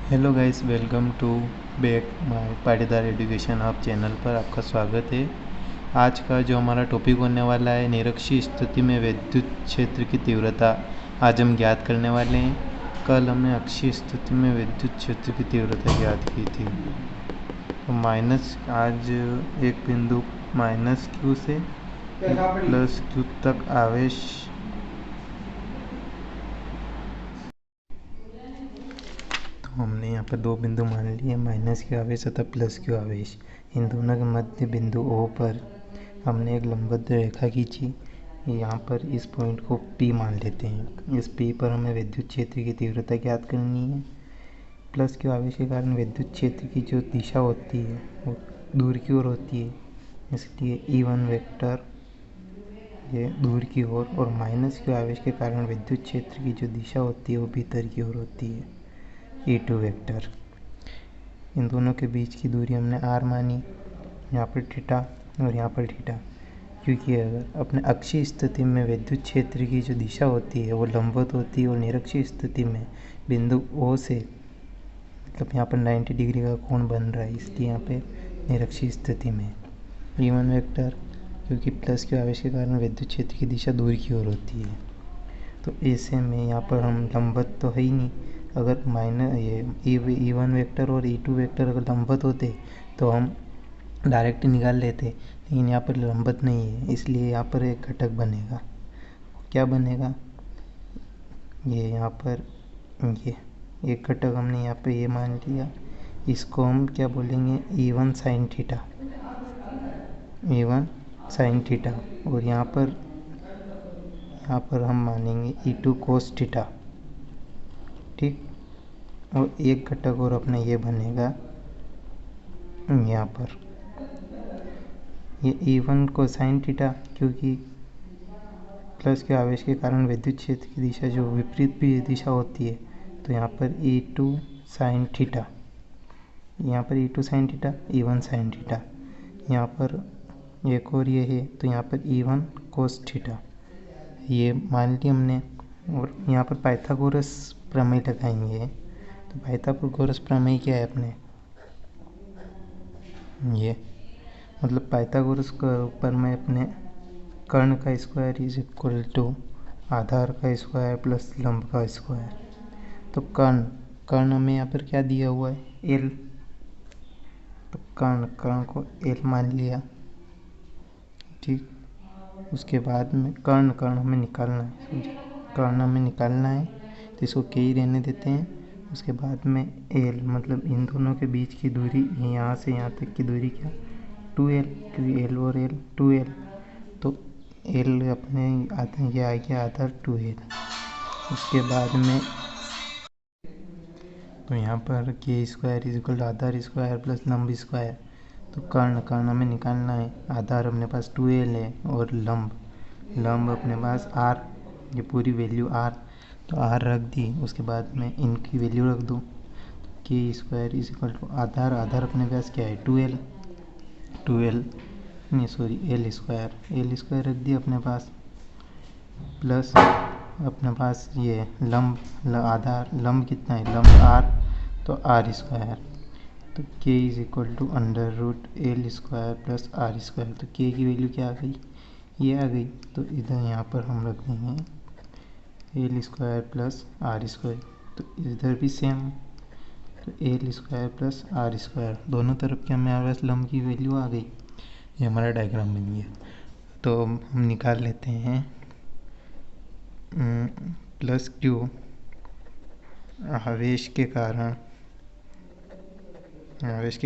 Hello guys, welcome to back my Patidar education hub channel पर आपका स्वागत है। आज का जो हमारा टॉपिक होने वाला है, निरक्षीय स्थिति में विद्युत क्षेत्र की तीव्रता, आज हम ज्ञात करने वाले हैं। कल हमने अक्षीय स्थिति में विद्युत क्षेत्र की तीव्रता ज्ञात की थी। तो आज एक बिंदु -Q से +Q तक आवेश हमने यहाँ पर दो बिंदु मान लिए, -Q आवेश तथा +Q आवेश। इन दोनों के मध्य बिंदु O पर हमने एक लंबवत रेखा खींची। यहाँ पर इस पॉइंट को P मान लेते हैं। इस P पर हमें विद्युत क्षेत्र की तीव्रता ज्ञात करनी है। +Q आवेश के कारण विद्युत क्षेत्र की जो दिशा होती है वो दूर की ओर होती है, इसलिए E1 वेक्टर ये दूर की ओर, और -Q आवेश के कारण विद्युत क्षेत्र की जो दिशा होती है वो भीतर की ओर होती है, E2 वेक्टर। इन दोनों के बीच की दूरी हमने r मानी, यहाँ पर थीटा और यहाँ पर थीटा, क्योंकि अगर अपने अक्षीय स्थिति में विद्युत क्षेत्र की जो दिशा होती है वो लंबवत होती है और निरक्षीय स्थिति में बिंदु O से मतलब यहाँ पर 90 डिग्री का कोण बन रहा है, इसलिए यहाँ पे निरक्षीय स्थिति में E1 वेक्टर, क्योंकि +Q आवेश के कारण विद्युत क्षेत्र की दिशा दूर की ओर होती है। तो ऐसे में यहाँ पर हम लंबवत तो है ही नहीं। अगर E1 वेक्टर और E2 वेक्टर अगर लंबवत होते तो हम डायरेक्ट निकाल लेते, लेकिन यहाँ पर लंबवत नहीं है, इसलिए यहाँ पर एक घटक बनेगा। क्या बनेगा? ये यहाँ पर ये एक घटक हमने यहाँ पे ये मान लिया, इसको हम क्या बोलेंगे, E1 sine theta, E1 sine theta. और यहाँ पर हम मानेंगे E2 कोस थीटा, ठीक। और एक घटक और अपना ये बनेगा यहाँ पर ये E1 कोसाइन थीटा, क्योंकि +Q आवेश के कारण विद्युत क्षेत्र की दिशा जो विपरीत भी दिशा होती है, तो यहाँ पर E2 साइन थीटा, यहाँ पर E2 sine theta, E1 sine theta. यहाँ पर एक और ये है, तो यहाँ पर E1 कोस थीटा, ये मान लिया हमने। और यहाँ पर पाइथागोरस प्रमेय लगाएंगे। तो पाइथागोरस प्रमेय क्या है अपने, ये मतलब पाइथागोरस का प्रमेय अपने कर्ण का स्क्वायर इज इक्वल टू आधार का स्क्वायर प्लस लंब का स्क्वायर। तो कर्ण हमें यहाँ पर क्या दिया हुआ है, L। तो कर्ण को L मान लिया, ठीक। उसके बाद में कर्ण हमें निकालना है, कर्ण हमें निकालना है, तो इसको के ही रहने देते हैं। उसके बाद में L, मतलब इन दोनों के बीच की दूरी, यहाँ से यहाँ तक की दूरी क्या, 2L, क्योंकि L और L 2L, तो L अपने ये आ गया आधार 2L। उसके बाद में तो यहाँ पर k square is equal to आधार स्क्वायर प्लस लंब स्क्वायर। तो कर्ण हमें निकालना है, आधार अपने पास 2L है और लंब अपने पास R, ये पूरी वैल्यू R, तो R रख दी। उसके बाद में इनकी वैल्यू रख दो, के स्क्वायर इज इक्वल टू आधार अपने पास क्या है 2L L स्क्वायर रख दिया अपने पास, प्लस अपने पास ये आधार लंब कितना है, लंब R, तो R स्क्वायर, तो k is equal to √L square plus R square. तो k की वैल्यू क्या आ गई, ये आ गई। तो इधर यहाँ पर हम रख देंगे L square plus R square, तो इधर भी सेम, तो L square plus R square, दोनों तरफ के हमारे पास लंब की वैल्यू आ गई। ये हमारा डायग्राम बन गया। तो हम निकाल लेते हैं +Q आवेश के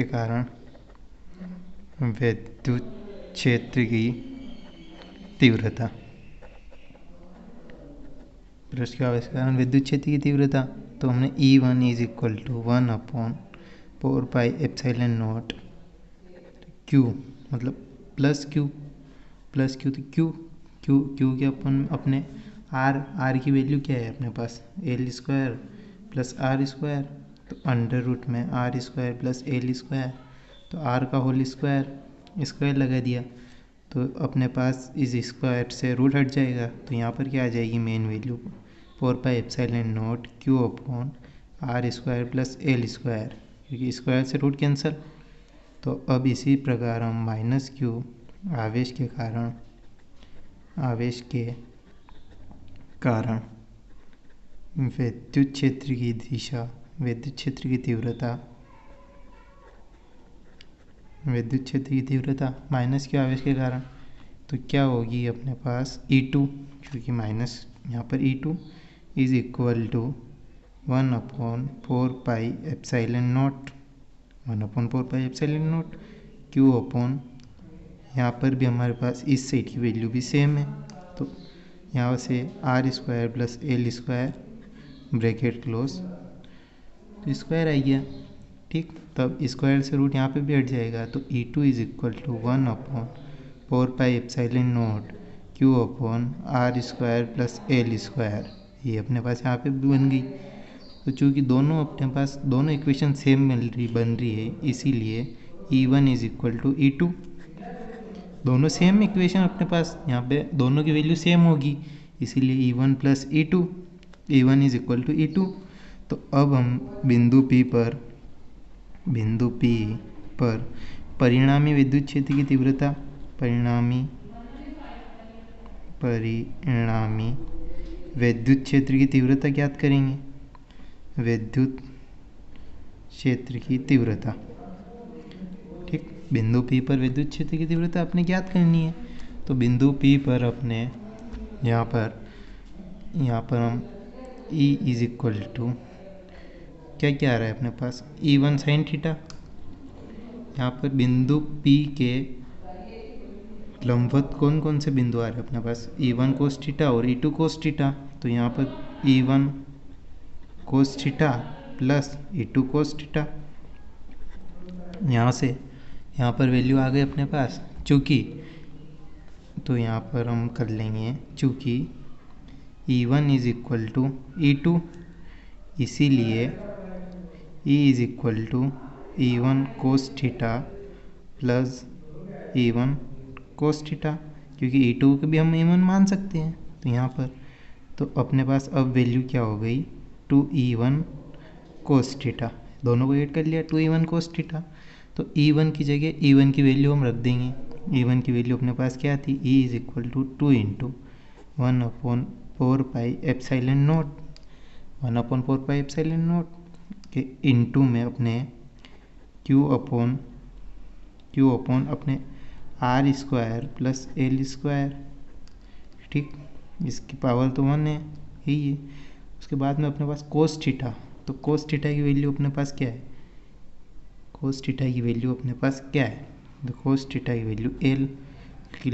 कारण विद्युत क्षेत्र की तीव्रता, +Q आवेश के कारण विद्युत क्षेत्र की तीव्रता। तो हमने E1 is equal to 1/4πε0 Q, मतलब +Q तो Q के अपन अपने R की वैल्यू क्या है अपने पास, L square plus R square, तो अंडर रूट में R square plus L square, तो R का होल स्क्वायर लगा दिया, तो अपने पास इस स्क्वायर से रूट हट जाएगा, तो यहाँ पर क्या आ जाएगी main value 4πε0 Q upon R square plus L square, क्योंकि स्क्वायर से रूट कैंसिल। तो अब इसी प्रकार हम माइनस क्यू आवेश के कारण विद्युत क्षेत्र की दिशा, विद्युत क्षेत्र की तीव्रता माइनस क्यू आवेश के कारण, तो क्या होगी अपने पास E2, क्योंकि माइनस यहाँ पर E2 is equal to 1/4πε0, 1/4πε0 Q upon, यहाँ पर भी हमारे पास इस साइड की वैल्यू भी सेम है, तो यहाँ से R square plus L square bracket close, तो स्क्वायर आ गया। ठीक, तब स्क्वायर से रूट यहाँ पे भी हट जाएगा, तो E2 is equal to 1/4πε0 Q upon R square plus L square, ये अपने पास यहाँ पे भी बन गई। तो चूँकि दोनों अपने पास दोनों इक्वेशन सेम बन रही है, इसीलिए E1 is equal to E2, दोनों सेम इक्वेशन अपने पास, यहाँ पे दोनों की वैल्यू सेम होगी, इसीलिए E1 plus E2, E1 is equal to E2। तो अब हम बिंदु P पर परिणामी विद्युत क्षेत्र की तीव्रता, परिणामी विद्युत क्षेत्र की तीव्रता ज्ञात करेंगे, विद्युत क्षेत्र की तीव्रता। ठीक, बिंदु P पर विद्युत क्षेत्र की तीव्रता अपने ज्ञात करनी है। तो बिंदु P पर अपने यहाँ पर हम E इज इक्वल टू क्या आ रहा है अपने पास, E1 साइन थीटा। यहाँ पर बिंदु P के लंबवत कौन कौन से बिंदु आ रहे हैं अपने पास, E1 कोस थीटा और E2 कोस थीटा। तो यहाँ पर E1 cos theta plus E2 cos theta, यहाँ पर वैल्यू आ गई अपने पास, चूँकि तो यहाँ पर हम कर लेंगे, चूँकि E1 is equal to E2, इसीलिए E is equal to E1 cos theta plus E1 cos theta, क्योंकि E2 को भी हम E1 मान सकते हैं। तो यहाँ पर तो अपने पास अब वैल्यू क्या हो गई, 2E1 कोस थीटा, दोनों को ऐड कर लिया, 2E1 कोस थीटा। तो E1 की जगह E1 की वैल्यू हम रख देंगे, E1 की वैल्यू अपने पास क्या थी, E is equal to 2 into 1/4πε0, 1/4πε0 के इंटू में अपने Q अपॉन अपने R square plus L square. ठीक, इसकी पावर तो 1 है, यही है। उसके बाद में अपने पास कोस थीटा, तो कोस थीटा की वैल्यू अपने पास क्या है, कोस थीटा की वैल्यू अपने पास क्या है, तो कोस थीटा की वैल्यू एल की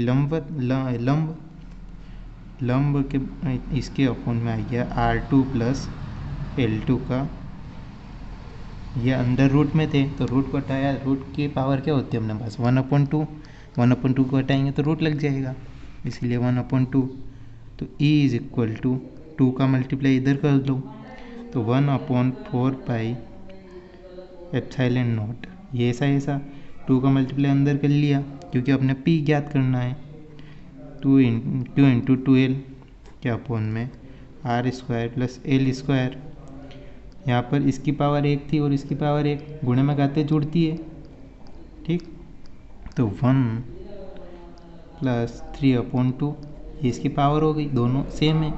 लंब के इसके अपॉन में आ गया R2 प्लस L2 का, ये अंडर रूट में थे तो रूट को हटाया, रूट की पावर क्या होती है अपने पास 1/2, 1/2 को हटाएंगे तो रूट लग जाएगा, इसलिए 1/2। तो E इज इक्वल टू 2 का मल्टीप्लाई इधर कर दो, तो 1/4πε0, ये ऐसा 2 का मल्टीप्लाई अंदर कर लिया, क्योंकि अपने P ज्ञात करना है, 2 इंटू 2L के अपॉन में R square plus L square. यहाँ पर इसकी पावर 1 थी और इसकी पावर 1 गुणे में गाते जुड़ती है। ठीक, तो 1 प्लस 3/2 ये इसकी पावर हो गई, दोनों सेम है।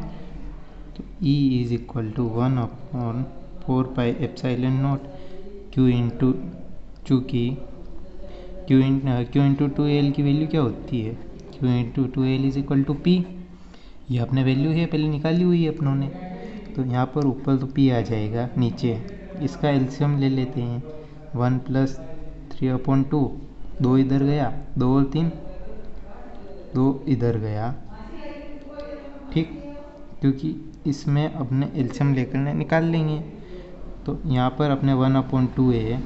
तो E is equal to 1/4πε0 Q into, चूँकि Q इंटू 2L की वैल्यू क्या होती है, Q into 2L is equal to P, ये अपने वैल्यू है पहले निकाली हुई है अपनों ने। तो यहाँ पर ऊपर तो P आ जाएगा, नीचे इसका एलसीएम ले लेते हैं, 1 प्लस 3/2, 2 इधर गया, 2 और 3, 2 इधर गया। ठीक, क्योंकि इसमें अपने एलसीएम लेकर निकाल लेंगे। तो यहाँ पर अपने 1/2 है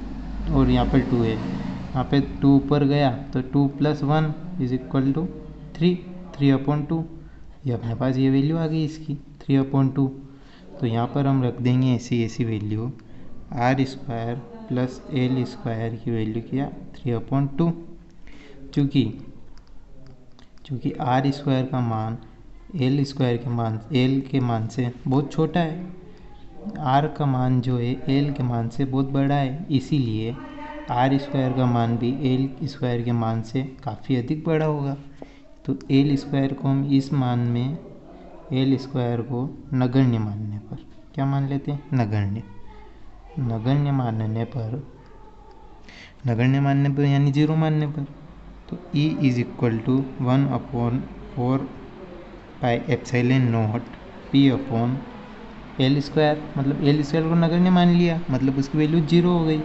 और यहाँ पर 2 है, यहाँ पे 2 ऊपर गया तो 2 प्लस 1 इज इक्वल टू 3/2, ये अपने पास ये वैल्यू आ गई इसकी 3/2। तो यहाँ पर हम रख देंगे ऐसी value, R square plus L square की वैल्यू किया 3/2, चूँकि आर स्क्वायर का मान एल के मान से बहुत छोटा है, आर का मान जो है एल के मान से बहुत बड़ा है, इसीलिए आर स्क्वायर का मान भी एल स्क्वायर के मान से काफ़ी अधिक बड़ा होगा। तो एल स्क्वायर को हम इस मान में एल स्क्वायर को नगण्य मानने पर क्या मान लेते हैं? नगण्य। नगण्य मानने पर यानी 0 मानने पर तो E is equal to 1/4πε0 P upon L square, मतलब एल स्क्वायर को नगण्य मान लिया, मतलब उसकी वैल्यू 0 हो गई।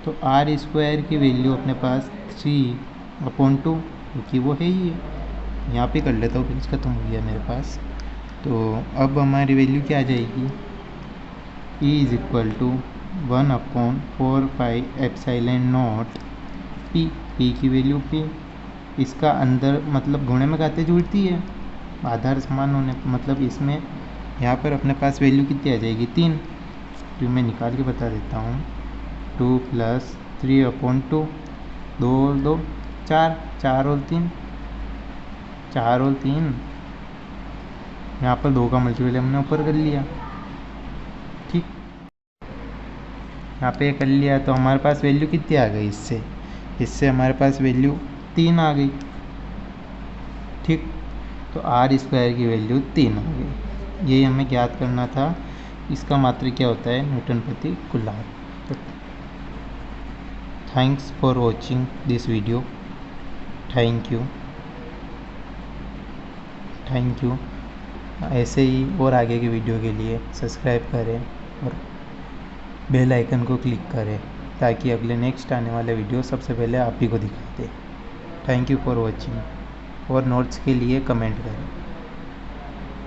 तो आर स्क्वायर की वैल्यू अपने पास 3/2, क्योंकि वो है ही है। यहाँ पे कर लेता हूँ, पेज खत्म हो गया मेरे पास। तो अब हमारी वैल्यू क्या आ जाएगी? E is equal to 1/4πε0 P, P की वैल्यू P। इसका अंदर मतलब गुणे में खाते जुड़ती है, आधार समान होने, मतलब इसमें यहाँ पर अपने पास वैल्यू कितनी आ जाएगी? 3। तो मैं निकाल के बता देता हूँ। 2 + 3/2, 2 और 2 4, 4 और 3 4 और 3, यहाँ पर 2 का मल्टीपल हमने ऊपर कर लिया, ठीक। यहाँ पे कर लिया तो हमारे पास वैल्यू कितनी आ गई? इससे हमारे पास वैल्यू 3 आ गई, ठीक। तो आर स्क्वायर की वैल्यू 3 आ गई। यही हमें ज्ञात करना था। इसका मात्रक क्या होता है? न्यूटन प्रति कूलम्ब। तो thanks for watching this video. Thank you. ऐसे ही और आगे की वीडियो के लिए सब्सक्राइब करें और बेल आइकन को क्लिक करें, ताकि अगले नेक्स्ट आने वाले वीडियो सबसे पहले आप ही को दिखाई दे। Thank you for watching. और नोट्स के लिए कमेंट करें।